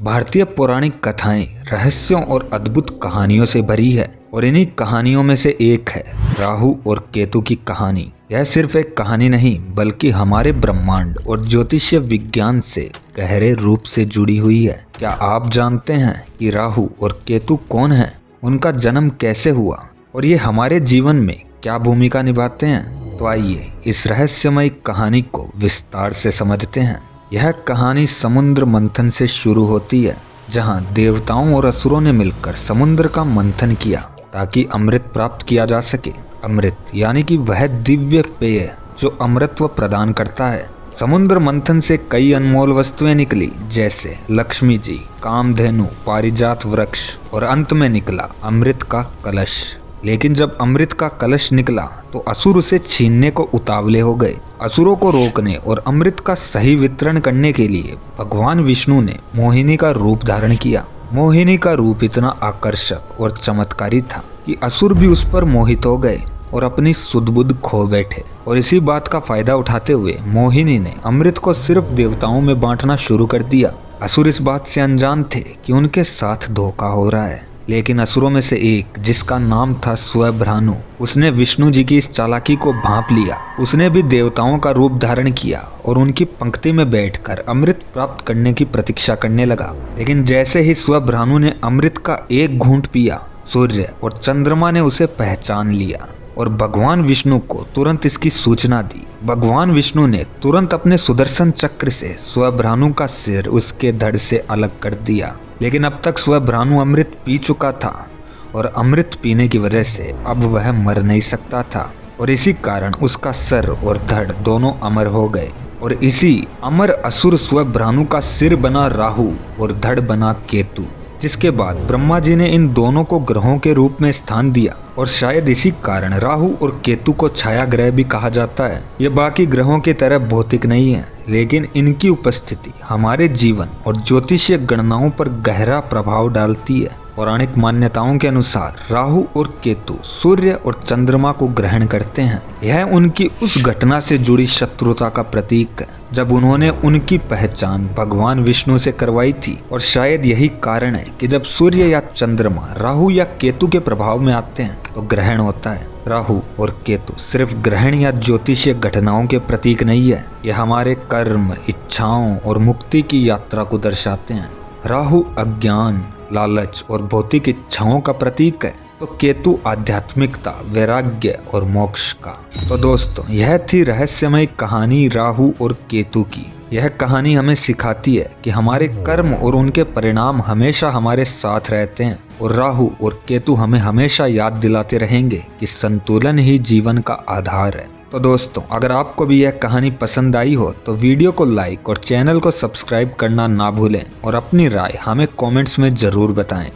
भारतीय पौराणिक कथाएं रहस्यों और अद्भुत कहानियों से भरी है और इन्हीं कहानियों में से एक है राहु और केतु की कहानी। यह सिर्फ एक कहानी नहीं बल्कि हमारे ब्रह्मांड और ज्योतिषीय विज्ञान से गहरे रूप से जुड़ी हुई है। क्या आप जानते हैं कि राहु और केतु कौन है, उनका जन्म कैसे हुआ और ये हमारे जीवन में क्या भूमिका निभाते हैं? तो आइए इस रहस्यमय कहानी को विस्तार से समझते हैं। यह कहानी समुद्र मंथन से शुरू होती है, जहां देवताओं और असुरों ने मिलकर समुद्र का मंथन किया ताकि अमृत प्राप्त किया जा सके। अमृत यानी कि वह दिव्य पेय जो अमृतत्व प्रदान करता है। समुद्र मंथन से कई अनमोल वस्तुएं निकली, जैसे लक्ष्मी जी, कामधेनु, पारिजात वृक्ष और अंत में निकला अमृत का कलश। लेकिन जब अमृत का कलश निकला तो असुर उसे छीनने को उतावले हो गए। असुरों को रोकने और अमृत का सही वितरण करने के लिए भगवान विष्णु ने मोहिनी का रूप धारण किया। मोहिनी का रूप इतना आकर्षक और चमत्कारी था कि असुर भी उस पर मोहित हो गए और अपनी सुध-बुध खो बैठे। और इसी बात का फायदा उठाते हुए मोहिनी ने अमृत को सिर्फ देवताओं में बांटना शुरू कर दिया। असुर इस बात से अनजान थे कि उनके साथ धोखा हो रहा है। लेकिन असुरों में से एक, जिसका नाम था स्वभ्रानु, उसने विष्णु जी की इस चालाकी को भांप लिया। उसने भी देवताओं का रूप धारण किया और उनकी पंक्ति में बैठकर अमृत प्राप्त करने की प्रतीक्षा करने लगा। लेकिन जैसे ही स्वभ्रानु ने अमृत का एक घूंट पिया, सूर्य और चंद्रमा ने उसे पहचान लिया और भगवान विष्णु को तुरंत इसकी सूचना दी। भगवान विष्णु ने तुरंत अपने सुदर्शन चक्र से स्वभ्रानु का सिर उसके धड़ से अलग कर दिया। लेकिन अब तक स्वभ्रानु अमृत पी चुका था और अमृत पीने की वजह से अब वह मर नहीं सकता था और इसी कारण उसका सर और धड़ दोनों अमर हो गए। और इसी अमर असुर स्वभ्रानु का सिर बना राहु और धड़ बना केतु, जिसके बाद ब्रह्मा जी ने इन दोनों को ग्रहों के रूप में स्थान दिया और शायद इसी कारण राहु और केतु को छाया ग्रह भी कहा जाता है। ये बाकी ग्रहों की तरह भौतिक नहीं है, लेकिन इनकी उपस्थिति हमारे जीवन और ज्योतिषीय गणनाओं पर गहरा प्रभाव डालती है। पौराणिक मान्यताओं के अनुसार राहु और केतु सूर्य और चंद्रमा को ग्रहण करते हैं। यह उनकी उस घटना से जुड़ी शत्रुता का प्रतीक है जब उन्होंने उनकी पहचान भगवान विष्णु से करवाई थी। और शायद यही कारण है कि जब सूर्य या चंद्रमा राहु या केतु के प्रभाव में आते हैं तो ग्रहण होता है। राहु और केतु सिर्फ ग्रहण या ज्योतिषीय घटनाओं के प्रतीक नहीं है, यह हमारे कर्म, इच्छाओं और मुक्ति की यात्रा को दर्शाते हैं। राहु अज्ञान, लालच और भौतिक इच्छाओं का प्रतीक है, तो केतु आध्यात्मिकता, वैराग्य और मोक्ष का। तो दोस्तों, यह थी रहस्यमय कहानी राहु और केतु की। यह कहानी हमें सिखाती है कि हमारे कर्म और उनके परिणाम हमेशा हमारे साथ रहते हैं और राहु और केतु हमें हमेशा याद दिलाते रहेंगे कि संतुलन ही जीवन का आधार है। तो दोस्तों, अगर आपको भी यह कहानी पसंद आई हो तो वीडियो को लाइक और चैनल को सब्सक्राइब करना ना भूलें और अपनी राय हमें कमेंट्स में ज़रूर बताएं।